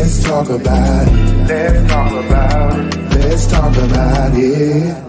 Let's talk about it. Let's talk about it. Let's talk about it.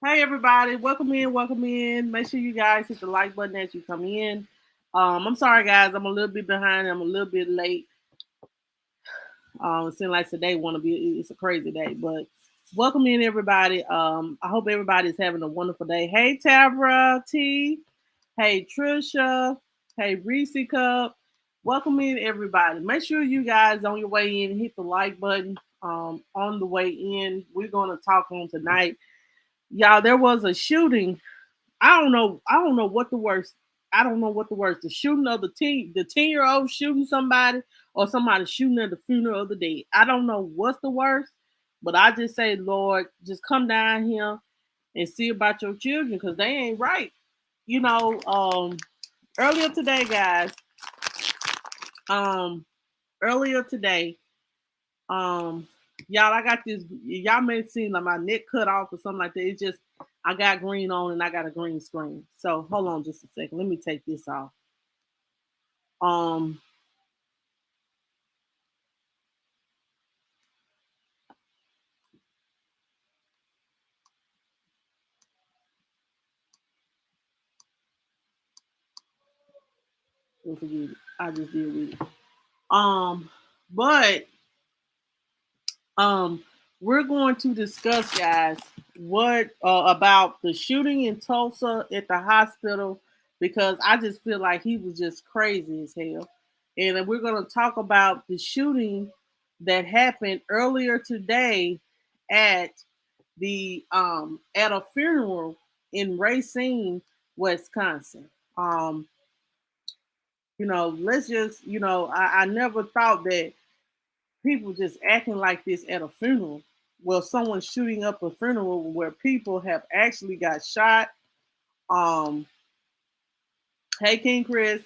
Hey everybody, welcome in, welcome in. Make sure you guys hit the like button as you come in. I'm sorry guys, I'm a little bit behind, I'm a little bit late. It seems like today wanna be it's a crazy day, but welcome in everybody. I hope everybody's having a wonderful day. Hey Tavra T, hey Trisha, hey Reese Cup. Welcome in everybody. Make sure you guys on your way in hit the like button. On the way in, we're gonna talk on tonight. Y'all, there was a shooting. I don't know what the worst. I don't know what the worst. The shooting of the 10-year old shooting somebody, or somebody shooting at the funeral of the dead. I don't know what's the worst, but I just say, Lord, just come down here and see about your children because they ain't right. You know, earlier today, guys. Um, earlier today, Um, y'all, I got this. Y'all may have seen like my neck cut off or something like that. It's just I got green on and I got a green screen. So hold on just a second. Let me take this off. Um, don't forget it. I just did with it. Um, but um, we're going to discuss, guys, what about the shooting in Tulsa at the hospital because I just feel like he was just crazy as hell. And then we're going to talk about the shooting that happened earlier today at the at a funeral in Racine, Wisconsin. Um, let's just, I never thought that people just acting like this at a funeral. Well, someone shooting up a funeral where people have actually got shot. Um, hey King Chris,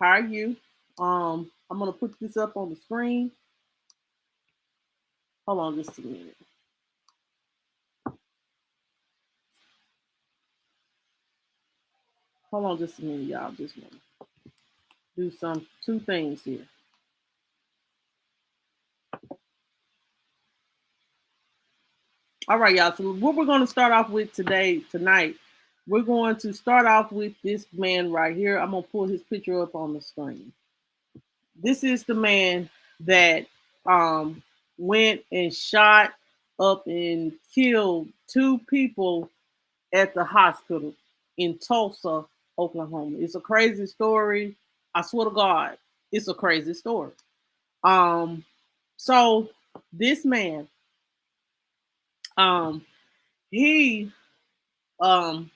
how are you? I'm gonna put this up on the screen. Hold on just a minute. Hold on just a minute, y'all. Just want to do some two things here. All right, y'all. So what we're gonna start off with tonight, we're going to start off with this man right here. I'm gonna pull his picture up on the screen. This is the man that um, went and shot up and killed two people at the hospital in Tulsa, Oklahoma. It's a crazy story. I swear to God, it's a crazy story. Um, so this man, um, he, um,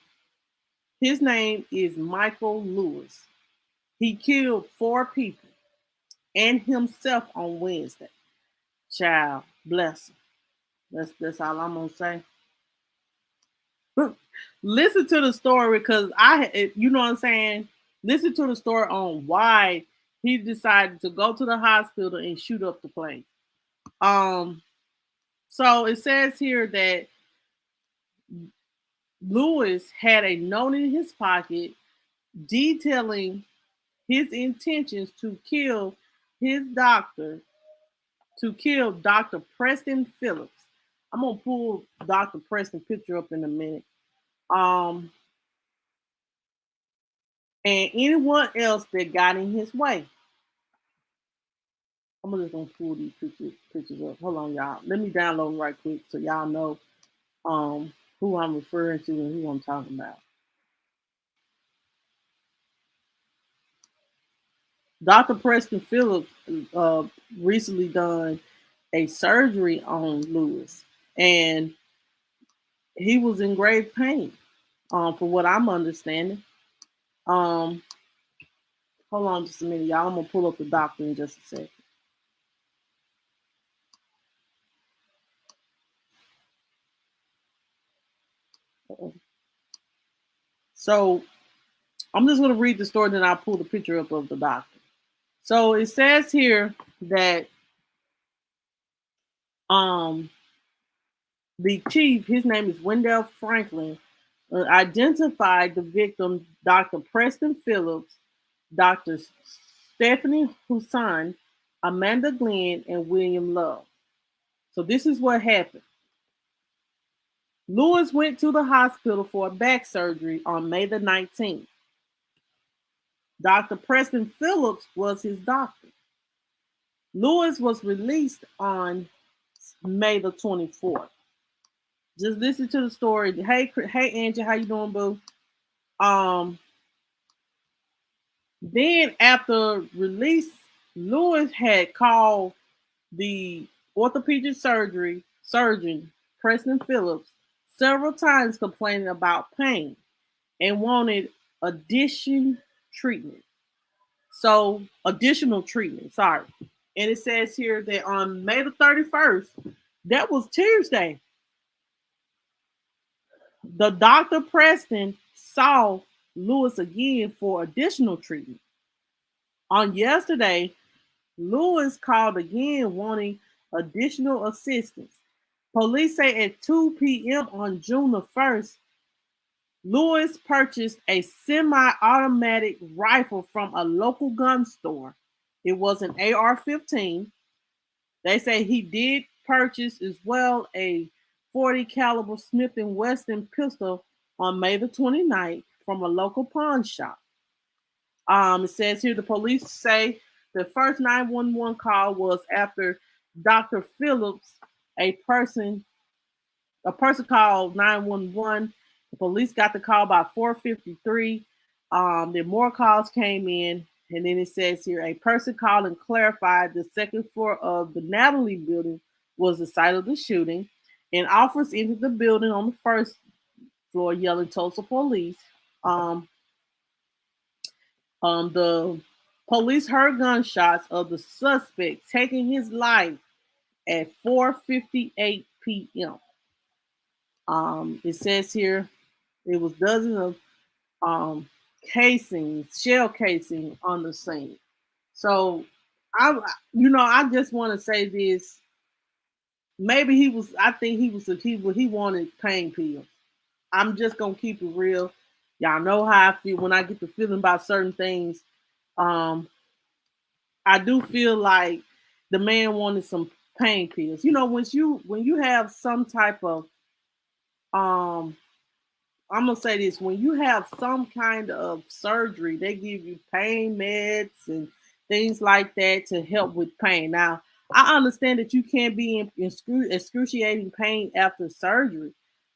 his name is Michael Lewis. He killed four people and himself on Wednesday. Child, bless him. That's all I'm gonna say. Listen to the story because you know what I'm saying. Listen to the story on why he decided to go to the hospital and shoot up the place. Um, so it says here that Lewis had a note in his pocket detailing his intentions his doctor, to kill Dr. Preston Phillips. I'm gonna pull Dr. Preston picture up in a minute. Um, and anyone else that got in his way. I'm just gonna pull these pictures up. Hold on, y'all. Let me download them right quick so y'all know who I'm referring to and who I'm talking about. Dr. Preston Phillips uh, recently done a surgery on Lewis, and he was in grave pain. For what I'm understanding. Um, hold on just a minute, y'all. I'm gonna pull up the doctor in just a second. So I'm just gonna read the story, then I'll pull the picture up of the doctor. So it says here that um the chief, his name is Wendell Franklin, identified the victim, Dr. Preston Phillips, Dr. Stephanie Husson, Amanda Glenn, and William Love. So this is what happened. Lewis went to the hospital for a back surgery on May the 19th. Dr. Preston Phillips was his doctor. Lewis was released on May the 24th. Just listen to the story. Hey, Angie, how you doing, boo? Um, then after release, Lewis had called the orthopedic surgeon, Preston Phillips, several times complaining about pain and wanted addition treatment. So additional treatment, sorry. And it says here that on May the 31st, that was Tuesday, the Dr. Preston saw Lewis again for additional treatment. On yesterday, Lewis called again wanting additional assistance. Police say at 2 p.m. on June the 1st, Lewis purchased a semi-automatic rifle from a local gun store. It was an AR-15. They say he did purchase as well a 40 caliber Smith & Wesson pistol on May the 29th from a local pawn shop. It says here the police say the first 911 call was after Dr. Phillips, a person called 911. The police got the call by 4:53. Then more calls came in, and then it says here a person called and clarified the second floor of the Natalie building was the site of the shooting. And officers entered the building on the first floor, yelling Tulsa police. Um, the police heard gunshots of the suspect taking his life at 4:58 p.m. It says here it was dozens of shell casing on the scene. So I just want to say this. Maybe he was. I think he wanted pain pills. I'm just gonna keep it real. Y'all know how I feel when I get the feeling about certain things. Um, I do feel like the man wanted some pain pills. You know, when you have some type of um I'm gonna say this: when you have some kind of surgery, they give you pain meds and things like that to help with pain. Now, I understand that you can't be in excruciating pain after surgery,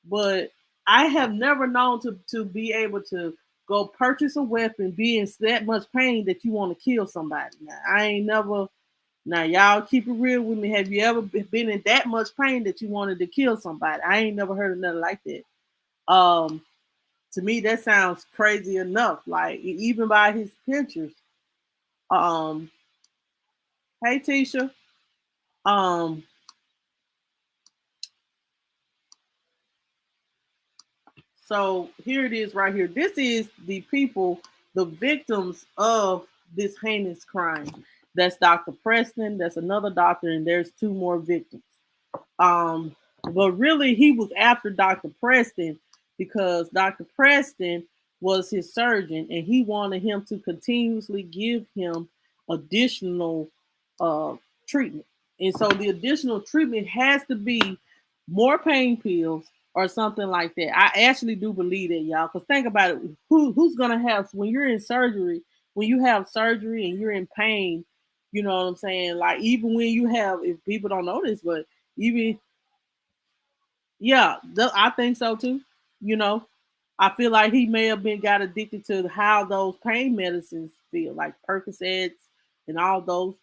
but I have never known to be able to go purchase a weapon, be in that much pain that you want to kill somebody. Now, I ain't never. Now, y'all keep it real with me. Have you ever been in that much pain that you wanted to kill somebody? I ain't never heard of nothing like that. Um, to me that sounds crazy enough, like even by his pictures. um hey Tisha. um so here it is right here. This is the people, the victims of this heinous crime. That's Dr. Preston, that's another doctor, and there's two more victims. Um, but really, he was after Dr. Preston because Dr. Preston was his surgeon, and he wanted him to continuously give him additional uh, treatment. And so the additional treatment has to be more pain pills or something like that. I actually do believe that, y'all. Because think about it: who's gonna have when you're in surgery, when you have surgery and you're in pain? You know what I'm saying? Like even when you have, if people don't know this, but even yeah, I think so too. You know, I feel like he may have been got addicted to how those pain medicines feel, like Percocets and all those.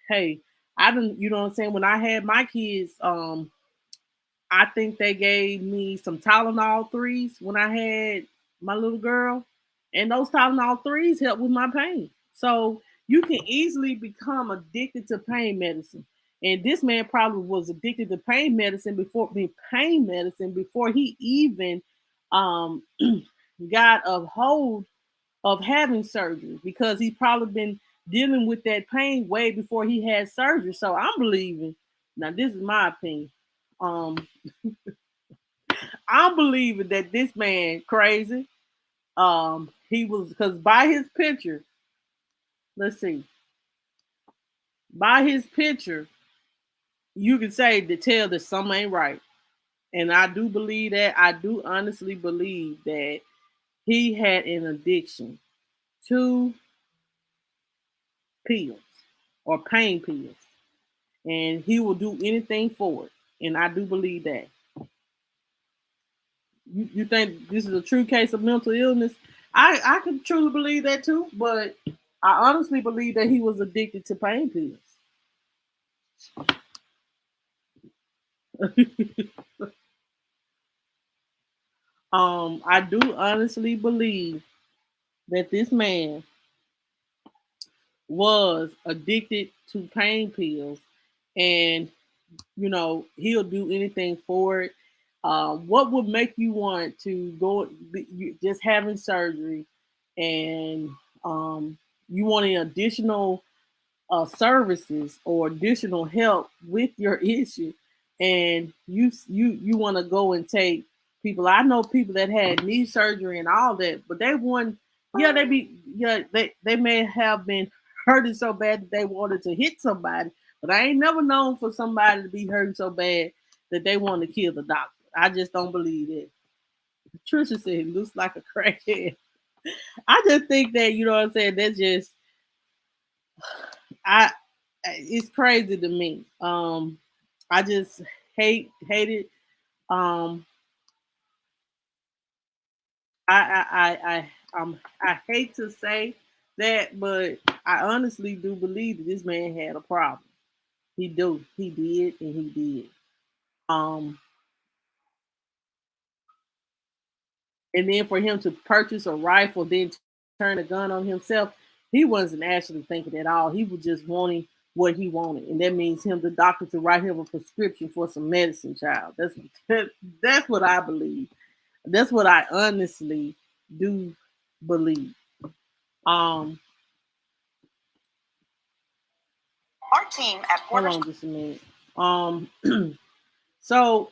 Hey, I didn't. You know what I'm saying? When I had my kids, I think they gave me some Tylenol threes when I had my little girl, and those Tylenol threes help with my pain. So you can easily become addicted to pain medicine. And this man probably was addicted to pain medicine before he even um, got a hold of having surgery because he's probably been dealing with that pain way before he had surgery. So I'm believing. Now this is my opinion. Um, I'm believing that this man crazy. He was because by his picture, let's see, by his picture, you can say to tell that something ain't right. And I do believe that. I do honestly believe that he had an addiction to pills or pain pills, and he will do anything for it. And I do believe that. You think this is a true case of mental illness? I can truly believe that too, but I honestly believe that he was addicted to pain pills. I do honestly believe that this man was addicted to pain pills, and he'll do anything for it. What would make you want to go just having surgery, and you want an additional services or additional help with your issue, and you want to go and take people? I know people that had knee surgery and all that, but they won. Yeah, they may have been hurting so bad that they wanted to hit somebody, but I ain't never known for somebody to be hurting so bad that they want to kill the doctor. I just don't believe it. Trisha said he looks like a crackhead. I just think that, you know what I'm saying, that's just I it's crazy to me. I just hate it. Um I hate to say that, but I honestly do believe that this man had a problem. He did, and he did. Um and then for him to purchase a rifle, then turn a gun on himself, he wasn't actually thinking at all. He was just wanting what he wanted, and that means him, the doctor, to write him a prescription for some medicine. Child, that's what I believe. That's what I honestly do believe. Um, Our team at hold on just a minute. Um, so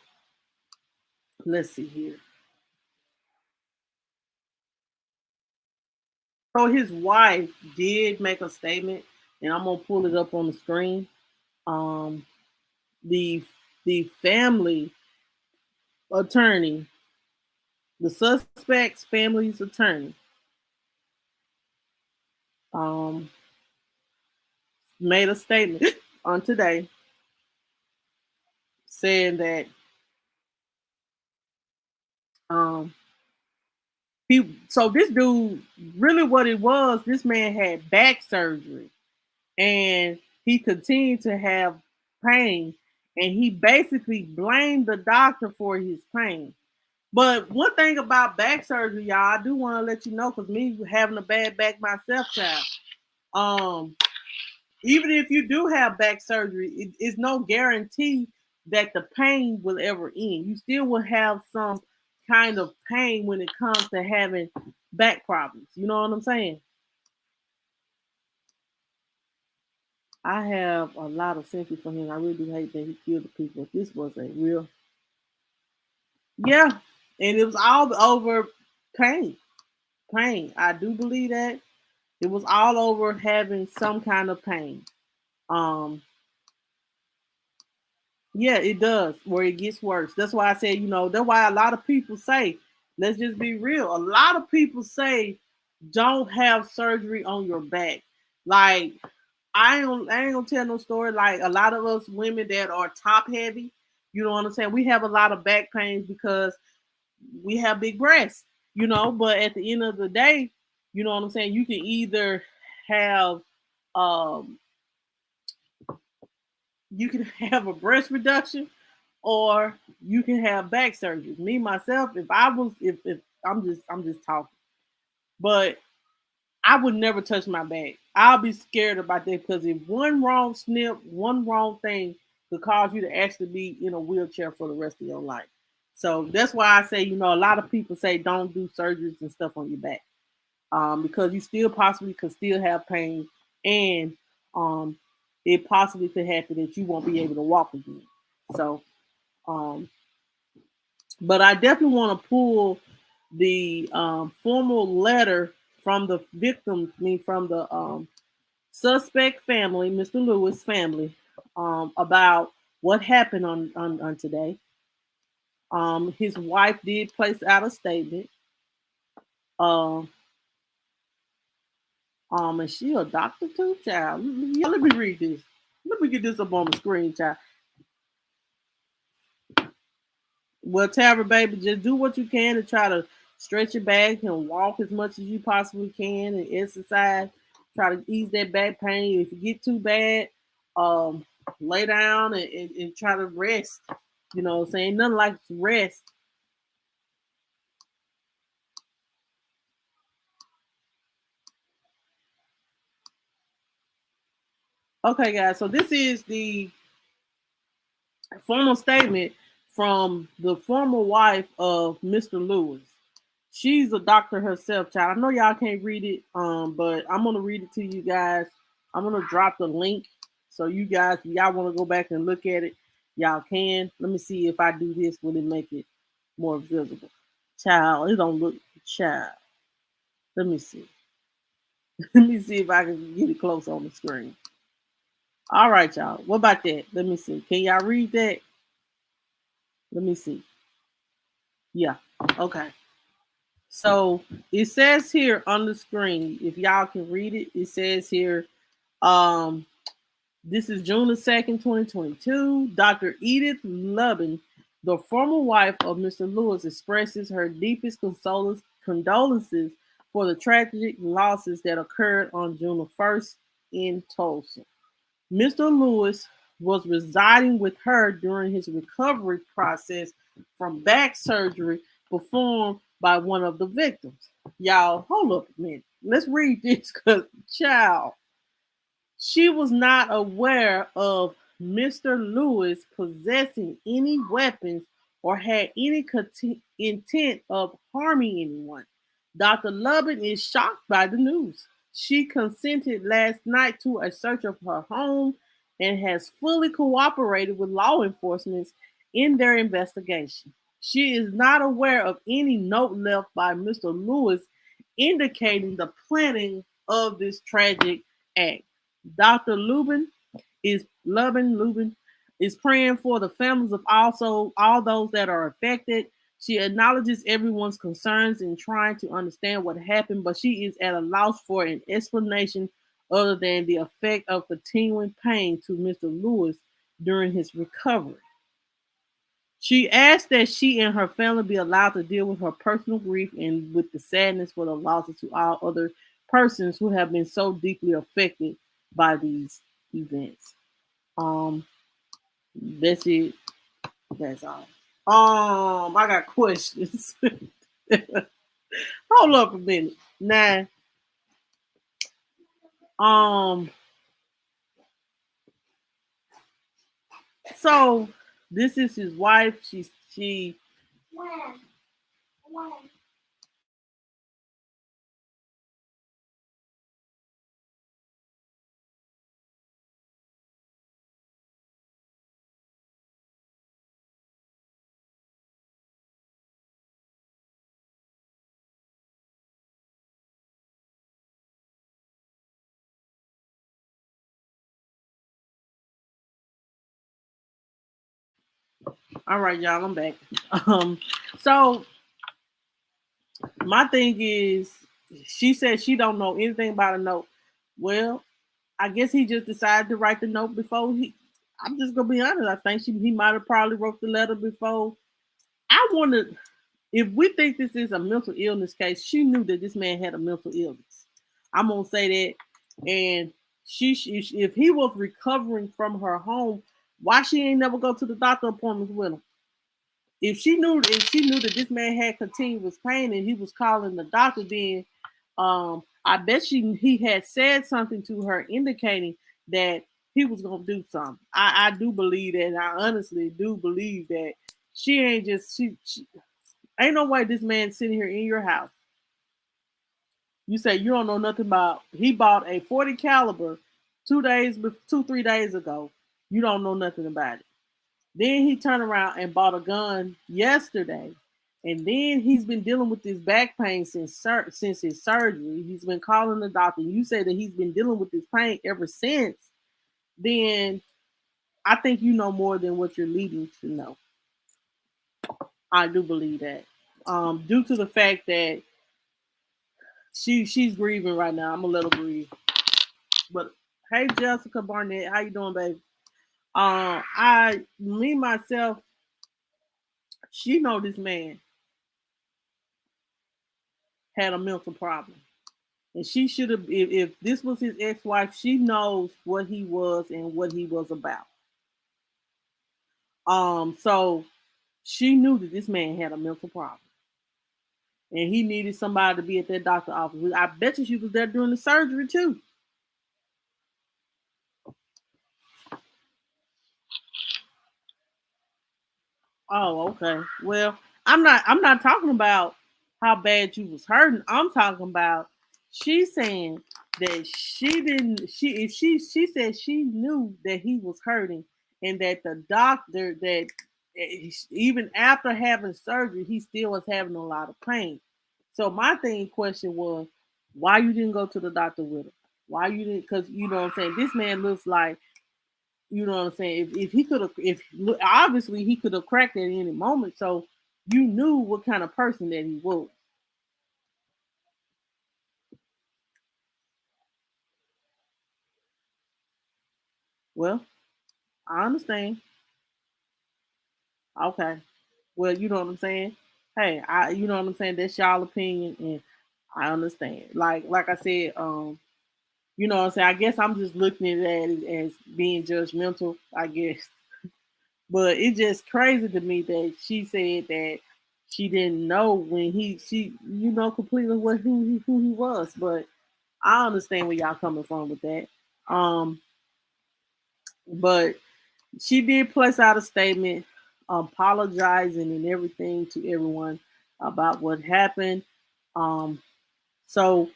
let's see here. So his wife did make a statement, and I'm gonna pull it up on the screen. Um, the the family attorney, the suspect's family's attorney, um, made a statement on today saying that um, so this dude, really what it was, this man had back surgery, and he continued to have pain, and he basically blamed the doctor for his pain. But one thing about back surgery, y'all, I do want to let you know, because me having a bad back myself, child, um, even if you do have back surgery, it's no guarantee that the pain will ever end. You still will have some kind of pain when it comes to having back problems. You know what I'm saying? I have a lot of sympathy for him. I really do hate that he killed the people. This was a real, yeah, and it was all over pain. Pain. I do believe that it was all over having some kind of pain. Um, Yeah, it does, where it gets worse. That's why I say, that's why a lot of people say, let's just be real. A lot of people say, don't have surgery on your back. Like, I ain't gonna tell no story. Like, a lot of us women that are top heavy, you know what I'm saying? We have a lot of back pains because we have big breasts, but at the end of the day, you know what I'm saying? You can either have um you can have a breast reduction, or you can have back surgery. Me myself, if I'm just talking, but I would never touch my back. I'll be scared about that, because if one wrong snip, one wrong thing could cause you to actually be in a wheelchair for the rest of your life. So that's why I say, a lot of people say don't do surgeries and stuff on your back, because you still possibly could still have pain, and um, it possibly could happen that you won't be able to walk again. So, um, but I definitely want to pull the formal letter from the victim, from the suspect family, Mr. Lewis family, about what happened on today. His wife did place out a statement. Um, and she a doctor too, child. Yeah, let me read this. Let me get this up on the screen, child. Well, Tara, baby, just do what you can to try to stretch your back and walk as much as you possibly can and exercise. Try to ease that back pain. If you get too bad, um, lay down and try to rest. You know what I'm saying? Nothing like rest. Okay, guys, so this is the formal statement from the former wife of Mr. Lewis. She's a doctor herself, child. I know y'all can't read it, but I'm gonna read it to you guys. I'm gonna drop the link so you guys, if y'all want to go back and look at it, y'all can. Let me see if I do this, will it make it more visible? Child, it don't look child. Let me see. Let me see if I can get it close on the screen. All right, y'all. What about that? Let me see. Can y'all read that? Let me see. Yeah. Okay. So it says here on the screen, if y'all can read it, it says here, um, this is June the 2nd, 2022. Dr. Edith Lubin, the former wife of Mr. Lewis, expresses her deepest condolences for the tragic losses that occurred on June the 1st in Tulsa. Mr. Lewis was residing with her during his recovery process from back surgery performed by one of the victims. Y'all, hold up a minute. Let's read this because, child, she was not aware of Mr. Lewis possessing any weapons or had any intent of harming anyone. Dr. Lubin is shocked by the news. She consented last night to a search of her home and has fully cooperated with law enforcement in their investigation. She is not aware of any note left by Mr. Lewis indicating the planning of this tragic act. Dr. Lubin is praying for the families of also all those that are affected. She acknowledges everyone's concerns in trying to understand what happened, but she is at a loss for an explanation other than the effect of continuing pain to Mr. Lewis during his recovery. She asked that she and her family be allowed to deal with her personal grief and with the sadness for the losses to all other persons who have been so deeply affected by these events. Um, that's it. That's all. I got questions. Hold up a minute. Now, um, so this is his wife. She. All right, y'all. I'm back. So my thing is, she said she don't know anything about a note. Well, I guess he just decided to write the note before he. I'm just gonna be honest. I think he might have probably wrote the letter before. I wonder if we think this is a mental illness case. She knew that this man had a mental illness. I'm gonna say that, and she if he was recovering from her home, why she ain't never go to the doctor appointments with him? If she knew that this man had continuous pain and he was calling the doctor, then I bet he had said something to her indicating that he was gonna do something. I do believe that. And I honestly do believe that she ain't just she ain't no way this man sitting here in your house. You say you don't know nothing about. He bought a 40 caliber 2 3 days ago. You don't know nothing about it. Then he turned around and bought a gun yesterday. And then he's been dealing with this back pain since his surgery. He's been calling the doctor. You say that he's been dealing with this pain ever since. Then I think you know more than what you're leading to know. I do believe that. Due to the fact that she's grieving right now. I'm gonna let her grieve. But hey, Jessica Barnett, how you doing, baby? I me myself, she know this man had a mental problem, and she should have. If this was his ex-wife, she knows what he was and what he was about. So she knew that this man had a mental problem, and he needed somebody to be at that doctor office. I bet you she was there during the surgery too. Oh, okay. Well, I'm not talking about how bad you was hurting. I'm talking about she's saying that she didn't she if she said she knew that he was hurting and that the doctor that even after having surgery he still was having a lot of pain. So my thing question was why you didn't go to the doctor with her? Why you didn't, because you know what I'm saying, this man looks like, you know what I'm saying? If he could have, if obviously he could have cracked at any moment, so you knew what kind of person that he was. Well, I understand. Okay. Well, you know what I'm saying. Hey, you know what I'm saying. That's y'all opinion, and I understand. Like I said, you know what I'm saying. I guess I'm just looking at it as being judgmental. I guess, but it's just crazy to me that she said that she didn't know when she completely what who he was. But I understand where y'all coming from with that. Um, but she did place out a statement apologizing and everything to everyone about what happened. Um, so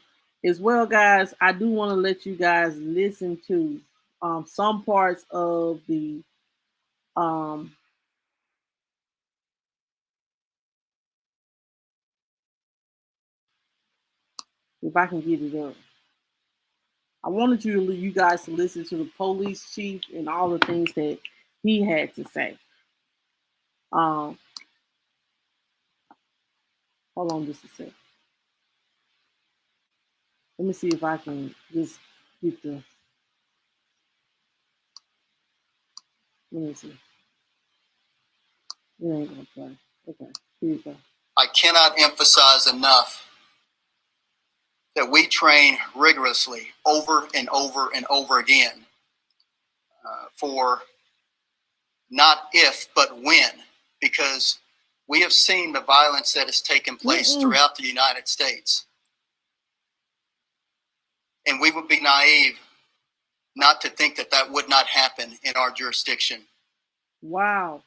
as well, guys, I do want to let you guys listen to some parts of the um, if I can get it up. I wanted you guys to listen to the police chief and all the things that he had to say. Um, hold on just a sec. Let me see if I can just get the. Let me see. It ain't gonna play. Okay, here you go. I cannot emphasize enough that we train rigorously over and over and over again for not if, but when, because we have seen the violence that has taken place throughout the United States. And we would be naive not to think that that would not happen in our jurisdiction. Wow.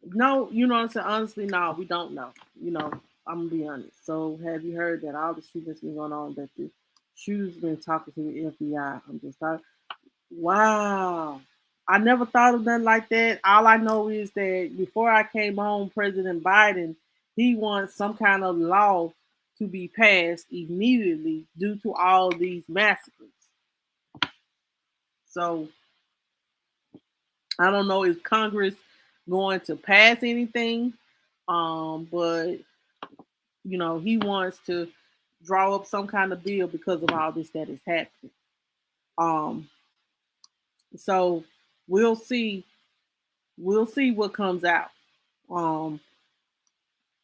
No, you know what I'm saying? Honestly, no, we don't know. You know, I'm gonna be honest. So have you heard that all the shootings been going on, that the shooters been talking to the FBI? I'm just like, wow. I never thought of nothing like that. All I know is that before I came home, President Biden, he wants some kind of law to be passed immediately due to all these massacres. So I don't know if Congress going to pass anything, but he wants to draw up some kind of bill because of all this that is happening. Um, so we'll see. We'll see what comes out. Um,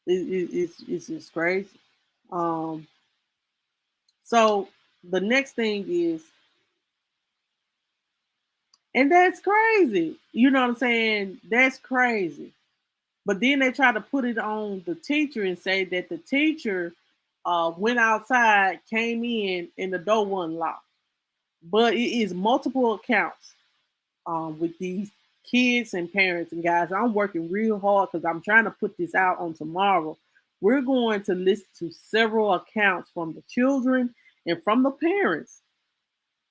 it's just crazy. Um, so the next thing is, and that's crazy. You know what I'm saying? That's crazy. But then they try to put it on the teacher and say that the teacher went outside, came in, and the door wasn't locked. But it is multiple accounts with these kids and parents. And guys, I'm working real hard because I'm trying to put this out on tomorrow. We're going to listen to several accounts from the children and from the parents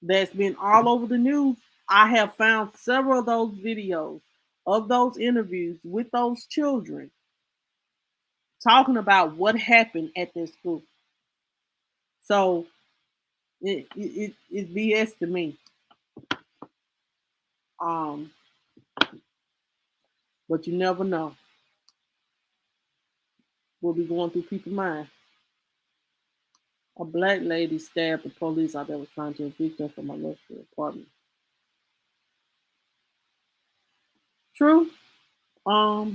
that's been all over the news. I have found several of those videos of those interviews with those children talking about what happened at their school. So it's BS to me. Um, but you never know what be going through people's mind. A black lady stabbed the police out that was trying to evict her from a luxury apartment. True.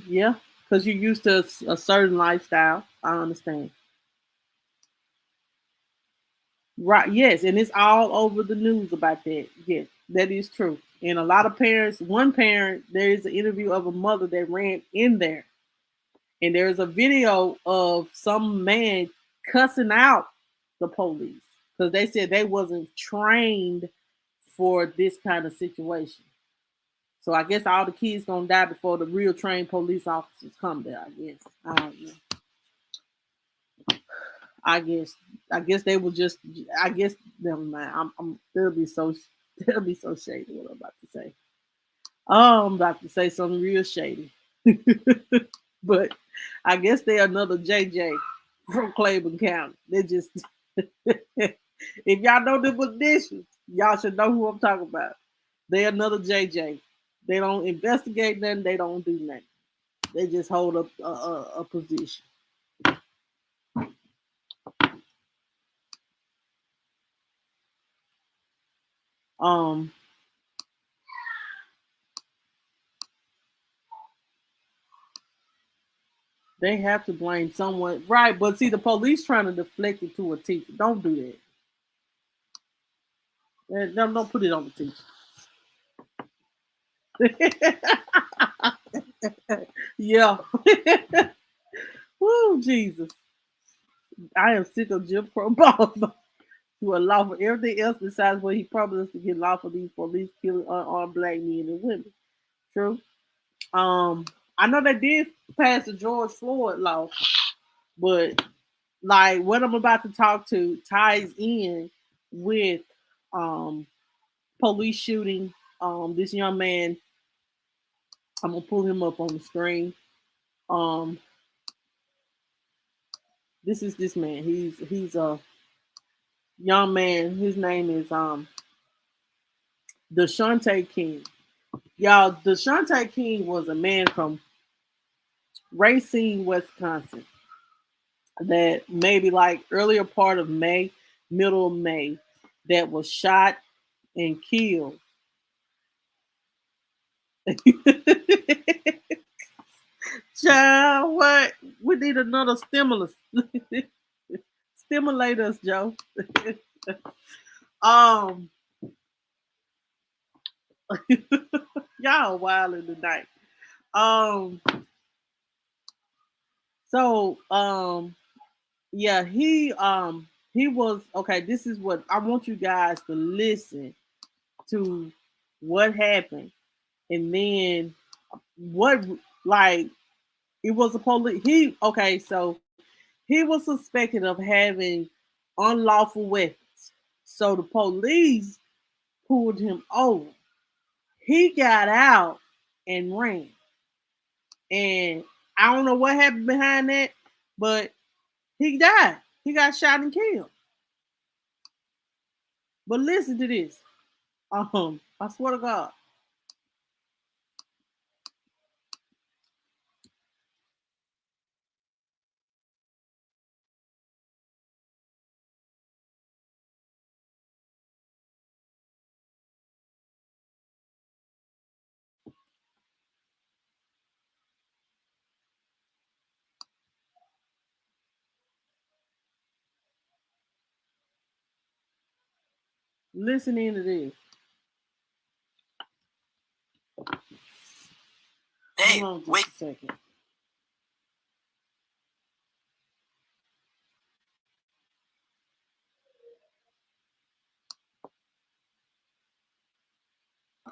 Yeah, because you're used to a certain lifestyle. I understand. Right. Yes, and it's all over the news about that. Yes, that is true. And a lot of parents, one parent, there is an interview of a mother that ran in there, and there's a video of some man cussing out the police because they said they wasn't trained for this kind of situation. So I guess all the kids gonna die before the real trained police officers come there. I guess. I don't know. I guess. I guess they will just. I guess. Never mind. They'll be so. They'll be so shady. What I'm about to say. I'm about to say something real shady. But I guess they're another JJ from Claiborne County. They just. If y'all know them additions, y'all should know who I'm talking about. They're another JJ. They don't investigate nothing. They don't do nothing. They just hold up a position. Um, they have to blame someone, right? But see, the police trying to deflect it to a teacher. Don't do that. Don't put it on the teacher. Yeah. Woo, Jesus. I am sick of Jim Crow Bob to allow for everything else besides what he promised to get law for these police killing unarmed black men and women. True. I know they did pass the George Floyd law, but like what I'm about to talk to ties in with um police shooting. This young man, I'm gonna pull him up on the screen. Um, this is this man. He's a young man. His name is Deshante King. Y'all, Deshante King was a man from Racine, Wisconsin. That maybe like earlier part of May, middle of May, that was shot and killed. Child, what? We need another stimulus. Stimulate us, Joe. um, y'all wild in the night. Um, so yeah, he was okay. This is what I want you guys to listen to what happened, and then what like it was a police. He okay, so he was suspected of having unlawful weapons. So the police pulled him over. He got out and ran. And I don't know what happened behind that, but he died. He got shot and killed. But listen to this. I swear to God. Listen into this. Hey, hold on just wait a second.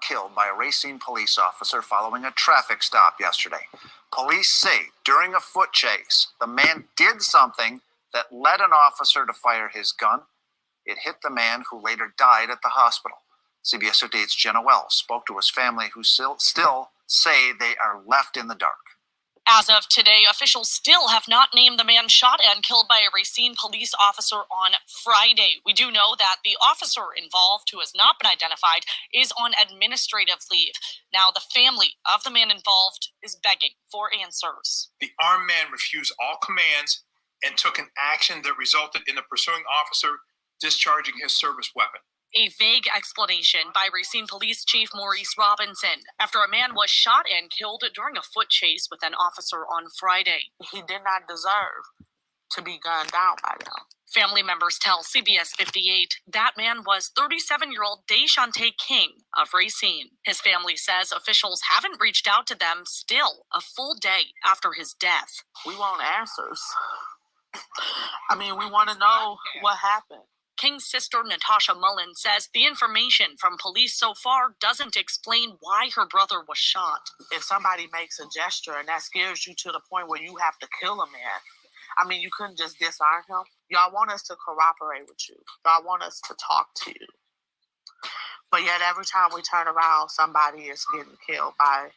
Killed by a Racine police officer following a traffic stop yesterday. Police say during a foot chase, the man did something that led an officer to fire his gun. It hit the man, who later died at the hospital. CBS 58's Jenna Wells spoke to his family, who still say they are left in the dark. As of today, officials still have not named the man shot and killed by a Racine police officer on Friday. We do know that the officer involved, who has not been identified, is on administrative leave. Now, the family of the man involved is begging for answers. The armed man refused all commands and took an action that resulted in the pursuing officer discharging his service weapon. A vague explanation by Racine Police Chief Maurice Robinson after a man was shot and killed during a foot chase with an officer on Friday. He did not deserve to be gunned down by them. Family members tell CBS 58 that man was 37-year-old Deshante King of Racine. His family says officials haven't reached out to them still a full day after his death. We want answers. I mean, we want to know what happened. King's sister, Natasha Mullen, says the information from police so far doesn't explain why her brother was shot. If somebody makes a gesture and that scares you to the point where you have to kill a man, I mean, you couldn't just disarm him. Y'all want us to cooperate with you. Y'all want us to talk to you. But yet every time we turn around, somebody is getting killed by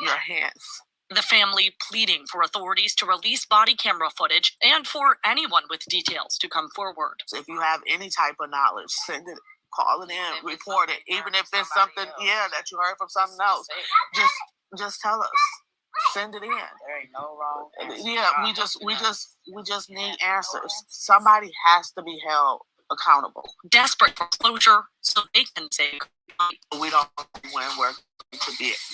your hands. The family pleading for authorities to release body camera footage and for anyone with details to come forward. If you have any type of knowledge, send it, call it in, report it. Even if it's something, that you heard from something else, just tell us. Send it in. There ain't no wrong answer. Yeah, we just need answers. Somebody has to be held accountable. Desperate for closure so they can say goodbye. We don't know when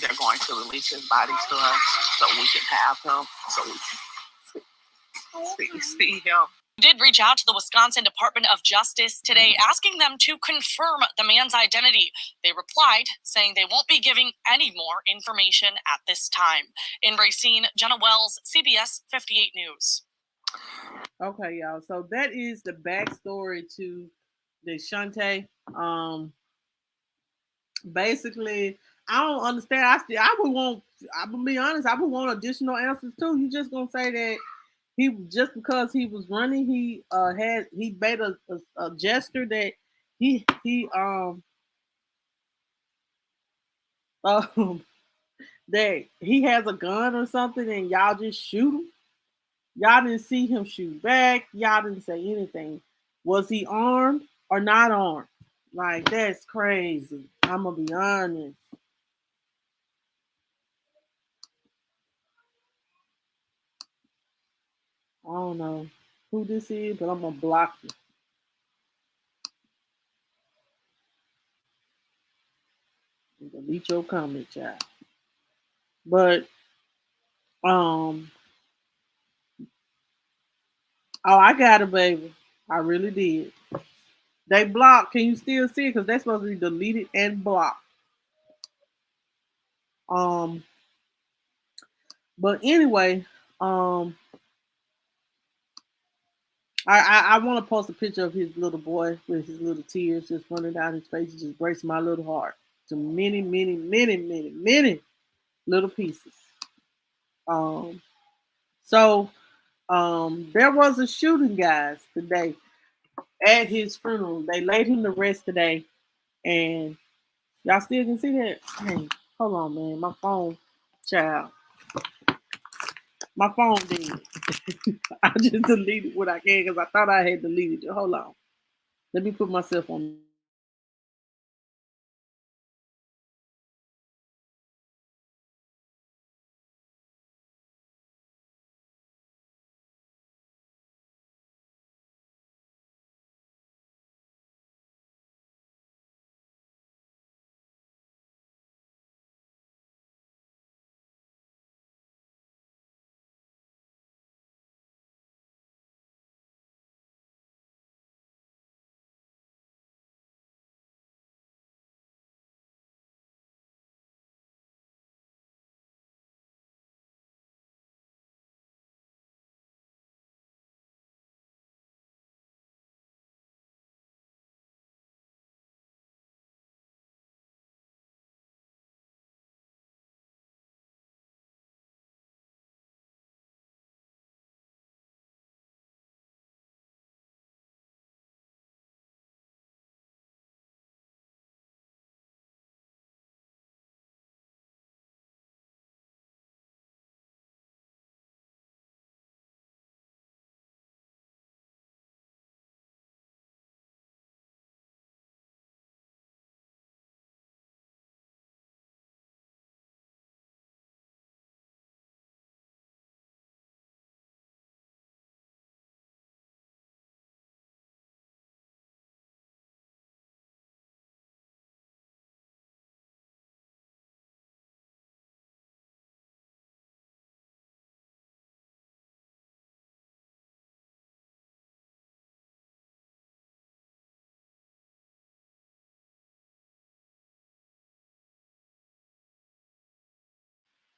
they're going to release his body to us so we can have him, so we can see him. We did reach out to the Wisconsin Department of Justice today, asking them to confirm the man's identity. They replied, saying they won't be giving any more information at this time. In Racine, Jenna Wells, CBS 58 News. Okay, y'all. So that is the backstory to Deshante. Basically, I don't understand. I would be honest, I would want additional answers too. You just gonna say that he, just because he was running, he made a gesture that he that he has a gun or something, and y'all just shoot him. Y'all didn't see him shoot back. Y'all didn't say anything. Was he armed or not armed? Like, that's crazy. I'm gonna be honest. I don't know who this is, but I'm gonna block you. Delete your comment, child. But oh, I got it, baby. I really did. They blocked. Can you still see it? Because they're supposed to be deleted and blocked. But anyway, I want to post a picture of his little boy with his little tears just running down his face. It just breaks my little heart to many, many, many, many, many little pieces. So there was a shooting, guys, today at his funeral. They laid him to rest today, and y'all still can see that. Hey, hold on, man. My phone, child. My phone did. I just deleted what I can because I thought I had deleted it. Hold on. Let me put myself on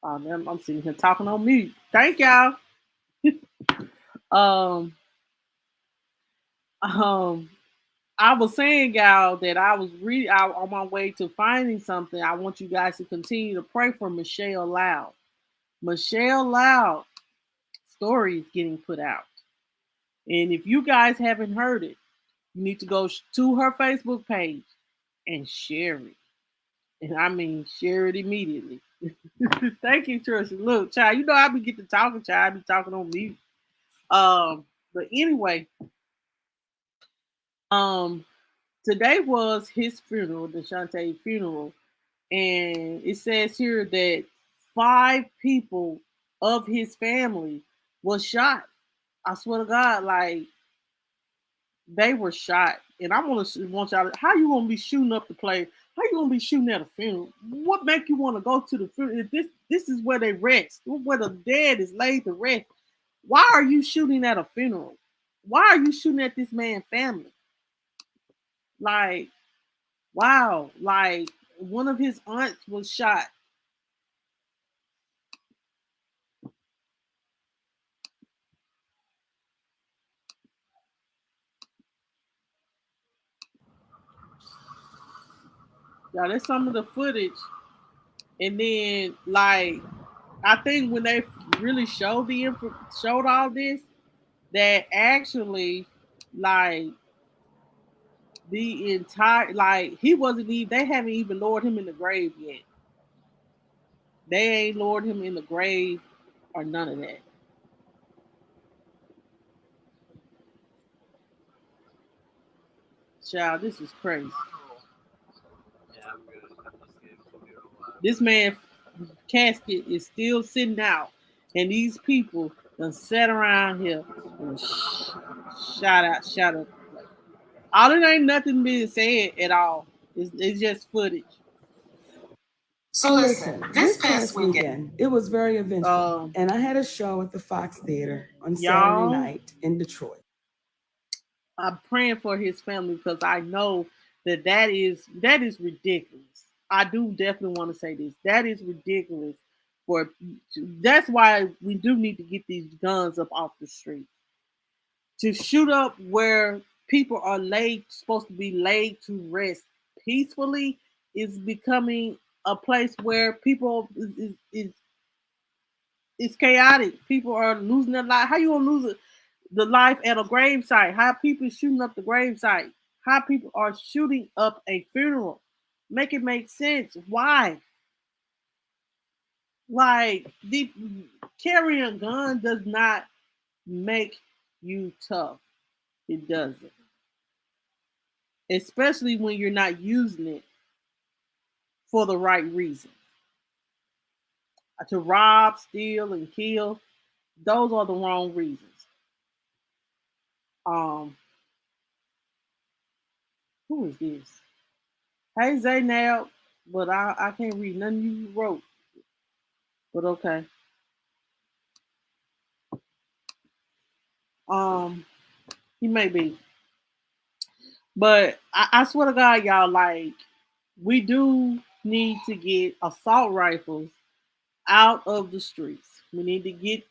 I'm sitting here talking on mute. Thank y'all. um, um, I was saying, y'all, that I was really out on my way to finding something. I want you guys to continue to pray for Michelle Loud. Michelle Loud story is getting put out. And if you guys haven't heard it, you need to go to her Facebook page and share it. And I mean, share it immediately. Thank you, Trisha. Look, child, you know I be get to talking, child. I be talking on mute. But anyway, um, today was his funeral, Deshante funeral, and it says here that 5 people of his family was shot. I swear to God, like they were shot. And I want y'all. How you gonna be shooting up the place? How you gonna be shooting at a funeral? What make you want to go to the funeral? If this is where they rest, where the dead is laid to rest. Why are you shooting at a funeral? Why are you shooting at this man's family? Like, wow, like one of his aunts was shot. Yeah, that's some of the footage. And then, like, I think when they really showed all this, that actually, like, the entire, like, he wasn't even. They haven't even lowered him in the grave yet. They ain't lowered him in the grave or none of that. Child, this is crazy. This man casket is still sitting out, and these people done sat around here and shot up. All it ain't nothing being said at all. It's just footage. So listen, this past weekend, it was very eventful. And I had a show at the Fox Theater on Saturday night in Detroit. I'm praying for his family because I know that is ridiculous. I do definitely want to say this. That is ridiculous. That's why we do need to get these guns up off the street. To shoot up where people are supposed to be laid to rest peacefully is becoming a place where people is it's chaotic. People are losing their life. How you gonna lose the life at a grave site? How people shooting up the grave site? How people are shooting up a funeral? Make it make sense. Why? Like the carrying a gun does not make you tough. It doesn't. Especially when you're not using it for the right reason. To rob, steal, and kill, those are the wrong reasons. Um, who is this? Hey Zaynab, but I can't read nothing you wrote. But okay. Um, he may be. But I swear to God, y'all, like we do need to get assault rifles out of the streets. We need to get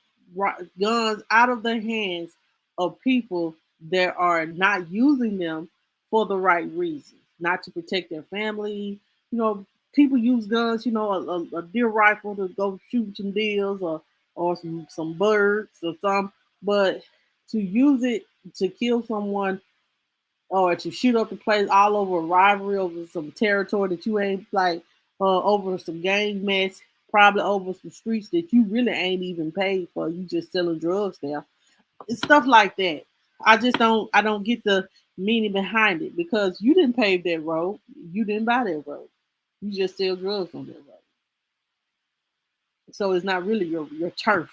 guns out of the hands of people that are not using them for the right reasons, not to protect their family. You know, people use guns. You know, a deer rifle to go shoot some deers or some birds or some, but to use it to kill someone or to shoot up the place all over a rivalry over some territory that you ain't like over some gang mess, probably over some streets that you really ain't even paid for. You just selling drugs there. It's stuff like that. I don't get the meaning behind it because you didn't pave that road. You didn't buy that road. You just sell drugs on that road. So it's not really your turf.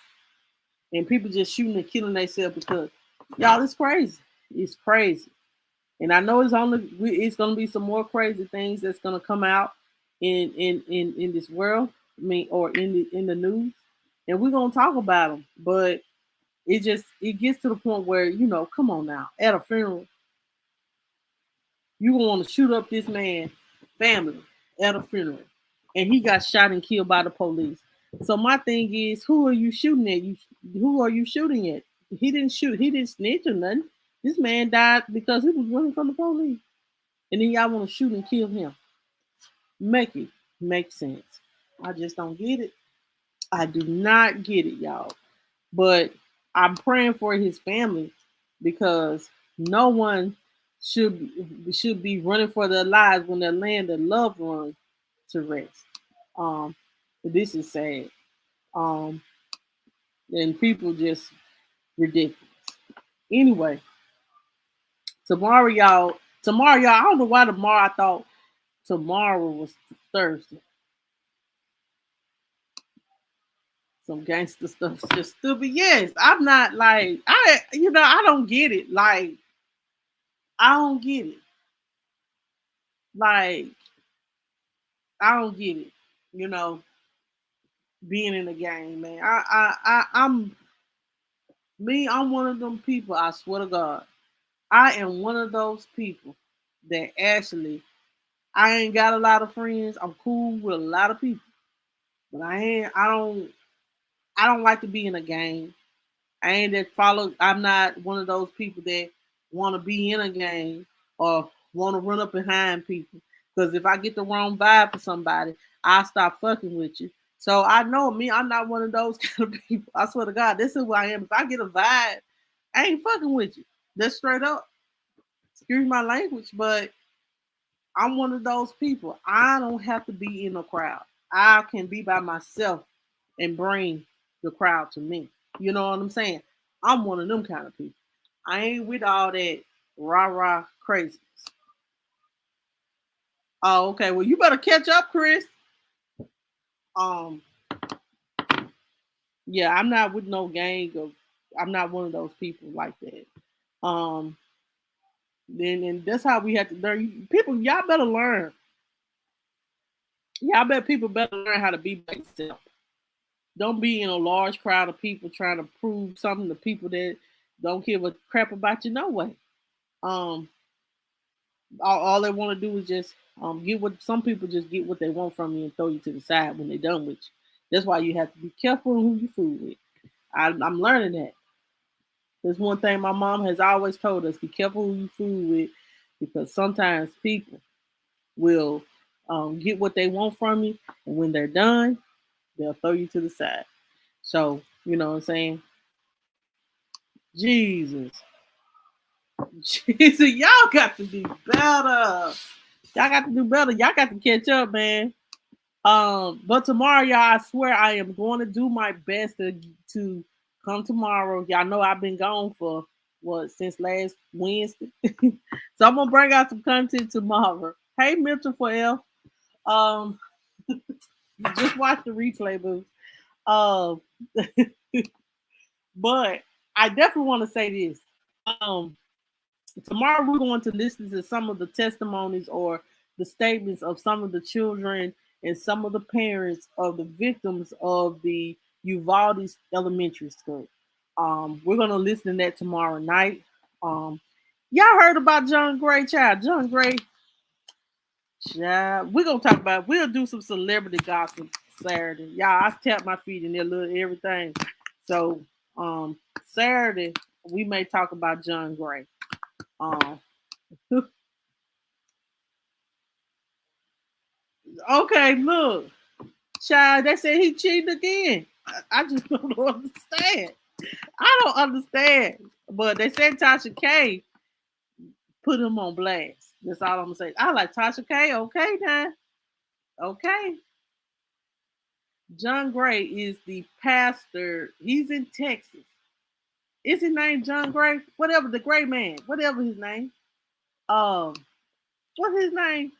And people just shooting and killing themselves because y'all, it's crazy. It's crazy. And I know it's gonna be some more crazy things that's gonna come out in this world. I mean, or in the news, and we're gonna talk about them. But it gets to the point where come on now, at a funeral, you want to shoot up this man family at a funeral, and he got shot and killed by the police. So my thing is, who are you shooting at? Who are you shooting at? He didn't shoot. He didn't snitch or nothing. This man died because he was running from the police, and then y'all want to shoot and kill him. Make sense. I just don't get it. I do not get it, y'all. But I'm praying for his family because no one should be running for their lives when they're laying their loved ones to rest. Um, this is sad. Um, and people just ridiculous. Anyway, tomorrow, y'all. I don't know why tomorrow I thought tomorrow was Thursday. Some gangster stuff's just stupid. Yes, I'm not like I don't get it. Like I don't get it. Like I don't get it. You know, being in the game, man. I'm me. I'm one of them people. I swear to God, I am one of those people that actually I ain't got a lot of friends. I'm cool with a lot of people, but I ain't. I don't like to be in a game. I ain't that follow. I'm not one of those people that want to be in a game or want to run up behind people. Because if I get the wrong vibe for somebody, I'll stop fucking with you. So I know me. I'm not one of those kind of people. I swear to God, this is who I am. If I get a vibe, I ain't fucking with you. That's straight up. Excuse my language, but I'm one of those people. I don't have to be in a crowd. I can be by myself and bring the crowd to me. You know what I'm saying? I'm one of them kind of people. I ain't with all that rah rah craziness. Oh, okay. Well, you better catch up, Chris. Um, yeah, I'm not with no gang of. I'm not one of those people like that. Um, then and that's how we have to learn. People, y'all better learn. Y'all bet people better learn how to be by themselves. Don't be in a large crowd of people trying to prove something to people that don't give a crap about you no way. Um, all they want to do is just get what some people just get what they want from you and throw you to the side when they're done with you. That's why you have to be careful who you fool with. I'm learning that. There's one thing my mom has always told us: be careful who you fool with, because sometimes people will get what they want from you, and when they're done, they'll throw you to the side. So you know what I'm saying? Jesus, Jesus, y'all got to do better. Y'all got to do better. Y'all got to catch up, man. But tomorrow, y'all, I swear I am going to do my best to come tomorrow. Y'all know I've been gone for since last Wednesday. So I'm gonna bring out some content tomorrow. Hey Mitchell for F. Um just watch the replay, boo. Um but I definitely want to say this. Um Tomorrow we're going to listen to some of the testimonies or the statements of some of the children and some of the parents of the victims of the Uvalde Elementary School. We're going to listen to that tomorrow night. Y'all heard about John Gray, child? John Gray, child. We're going to talk about. We'll do some celebrity gossip Saturday. Y'all, I tap my feet in there, little everything. So Saturday we may talk about John Gray. Okay, look, child, they said he cheated again. I just don't understand. I don't understand. But they said Tasha K put him on blast. That's all I'm gonna say. I like Tasha K. Okay, now. Okay. John Gray is the pastor. He's in Texas. Is his name John Gray? Whatever, the Gray man. Whatever his name. Um, what's his name?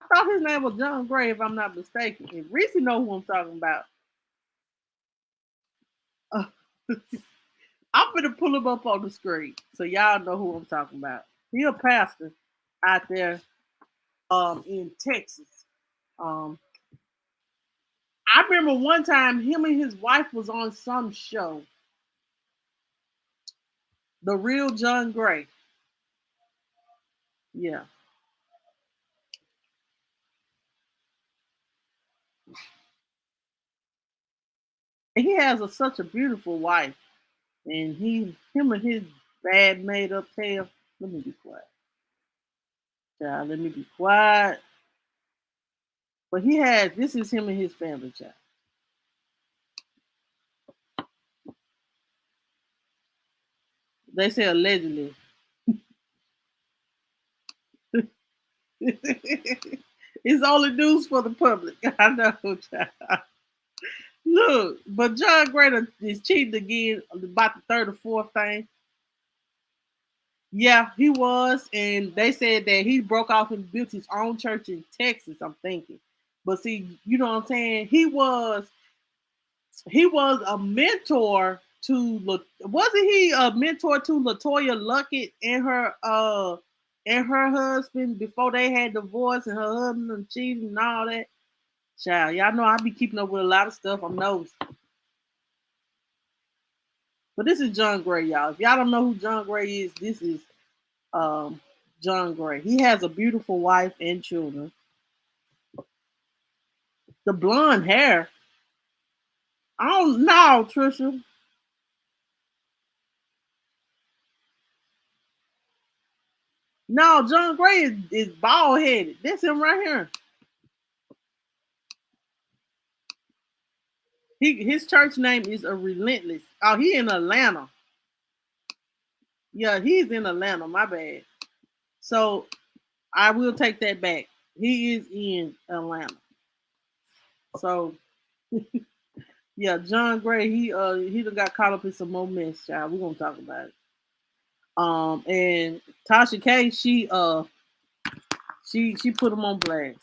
I thought his name was John Gray, if I'm not mistaken. And Reese know who I'm talking about. I'm gonna pull him up on the screen so y'all know who I'm talking about. He a pastor out there in Texas. Um I remember one time him and his wife was on some show. The Real John Gray. Yeah. he has such a beautiful wife, and him and his bad made up tail. Let me be quiet, child. Let me be quiet. But this is him and his family, child. They say allegedly. It's only news for the public. I know, child. Look, but John Gray is cheating again about the third or fourth thing. Yeah, he was, and they said that he broke off and built his own church in Texas. I'm thinking, but see, you know what I'm saying? He was a mentor to wasn't he a mentor to Latoya Luckett and her husband before they had divorced and her husband cheated and all that. Child, y'all know I be keeping up with a lot of stuff. I'm nosy. But this is John Gray, y'all. If y'all don't know who John Gray is, this is John Gray. He has a beautiful wife and children. The blonde hair. I don't know, Trisha. No, John Gray is bald headed. That's him right here. His church name is a Relentless. Oh, he in Atlanta. Yeah, he's in Atlanta. My bad. So I will take that back. He is in Atlanta. So yeah, John Gray, he done got caught up in some more mess, child. We're gonna talk about it. And Tasha K, she put him on blast.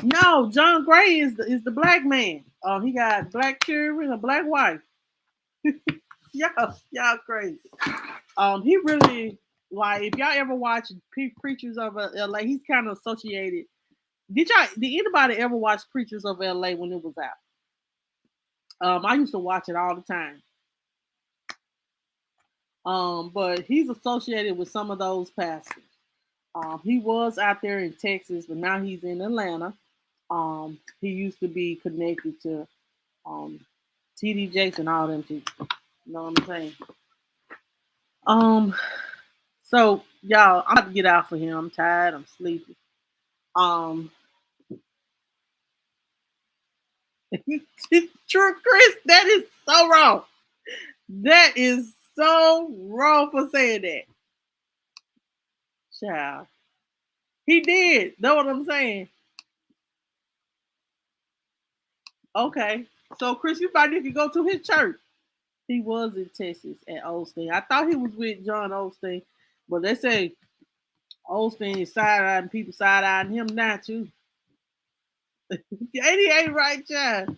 No, John Gray is the black man. He got black children, a black wife. y'all crazy. He really, like, if y'all ever watch Preachers of LA, he's kind of associated. Did anybody ever watch Preachers of LA when it was out? I used to watch it all the time. But he's associated with some of those pastors. He was out there in Texas, but now he's in Atlanta. He used to be connected to TD Jakes and all them people. You know what I'm saying? So y'all, I'm about to get out for him. I'm tired. I'm sleepy. True, Chris, that is so wrong. That is so wrong for saying that. Child. He did. Know what I'm saying? Okay. So Chris, you probably need to go to his church. He was in Texas at Osteen. I thought he was with John Osteen, but they say Osteen is side-eyeing people side-eyeing him now too. 88 right, child.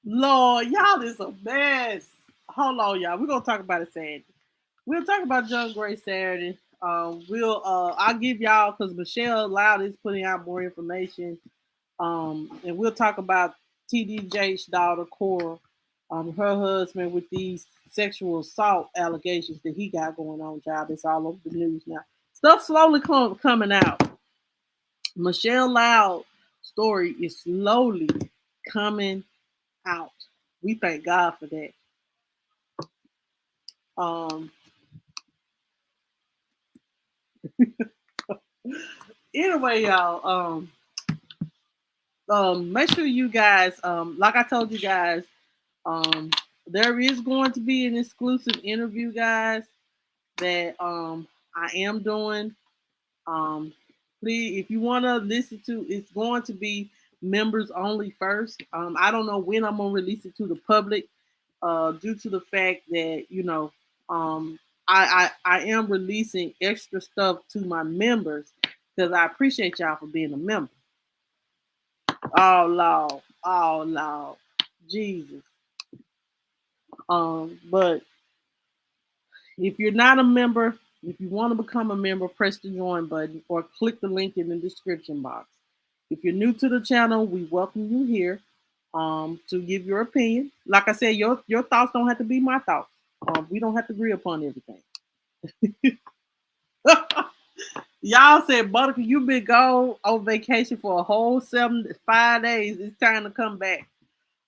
Lord, y'all is a mess. Hold on, y'all. We're gonna talk about it Saturday. We'll talk about John Gray Saturday. I'll give y'all, because Michelle Loud is putting out more information. And we'll talk about TDJ's daughter Cora, her husband, with these sexual assault allegations that he got going on. Child, it's all over the news now. Stuff slowly coming out. Michelle Loud story is slowly coming out. We thank God for that. Anyway, y'all, make sure you guys, like I told you guys, there is going to be an exclusive interview, guys, that I am doing. Please, if you want to listen to, it's going to be members only first. I don't know when I'm gonna release it to the public, due to the fact that I am releasing extra stuff to my members because I appreciate y'all for being a member. Oh Lord, Jesus. But if you're not a member, if you want to become a member, press the join button or click the link in the description box. If you're new to the channel, we welcome you here to give your opinion. Like I said, your thoughts don't have to be my thoughts. We don't have to agree upon everything. Y'all said, Buttercup, you been gone on vacation for a whole 5 days. It's time to come back.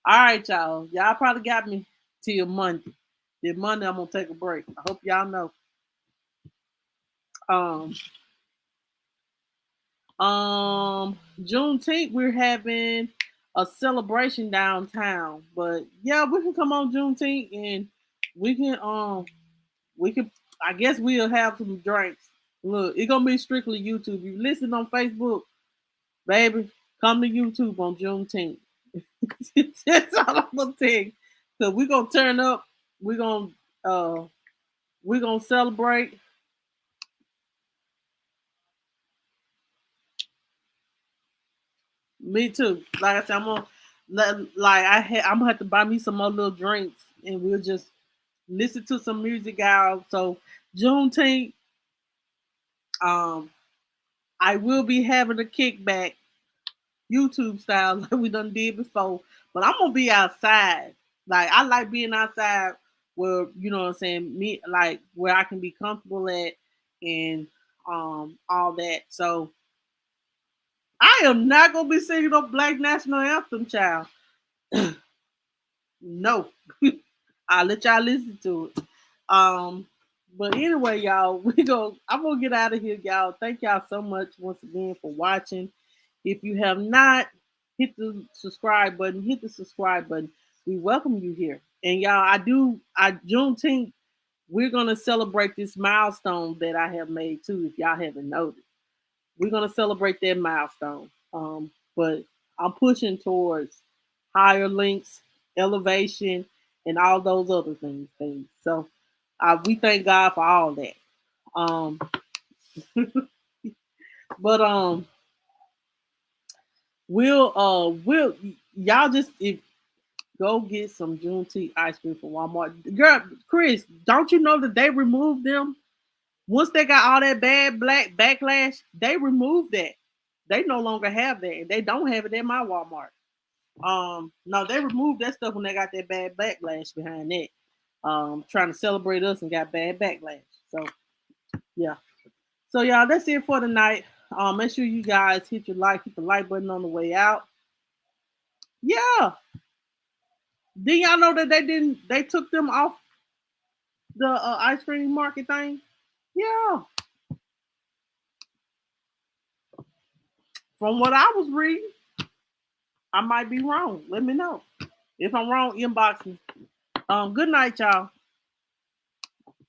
All right, y'all. Y'all probably got me till Monday. Then Monday, I'm gonna take a break. I hope y'all know. Juneteenth, we're having a celebration downtown. But yeah, we can come on Juneteenth and we can I guess we'll have some drinks. Look, it's gonna be strictly YouTube. You listen on Facebook, baby, come to YouTube on Juneteenth. That's all I'm gonna tell you. Cause we're gonna turn up, we're gonna uh celebrate. Me too. Like I said, I'm gonna have to buy me some more little drinks, and we'll just listen to some music out. So Juneteenth, I will be having a kickback, YouTube style, like we done did before. But I'm gonna be outside. Like I like being outside, where you know what I'm saying. Me like where I can be comfortable at, and all that. So I am not gonna be singing no Black National Anthem, child. No. I'll let y'all listen to it. But anyway, y'all, I'm gonna get out of here, y'all. Thank y'all so much once again for watching. If you have not hit the subscribe button, hit the subscribe button. We welcome you here. And y'all, Juneteenth, we're gonna celebrate this milestone that I have made too, if y'all haven't noticed. We're gonna celebrate that milestone. But I'm pushing towards higher links, elevation, and all those other things. So we thank God for all that. Um, but we'll y'all just if go get some Juneteenth ice cream from Walmart. Girl, Chris, don't you know that they removed them? Once they got all that bad black backlash, they removed that. They no longer have that. They don't have it at my Walmart. No, they removed that stuff when they got that bad backlash behind that. Trying to celebrate us and got bad backlash. So yeah. So y'all, that's it for tonight. Make sure you guys hit the like button on the way out. Yeah. Did y'all know that they took them off the ice cream market thing? Yeah. From what I was reading, I might be wrong. Let me know. If I'm wrong, inbox me. Good night, y'all.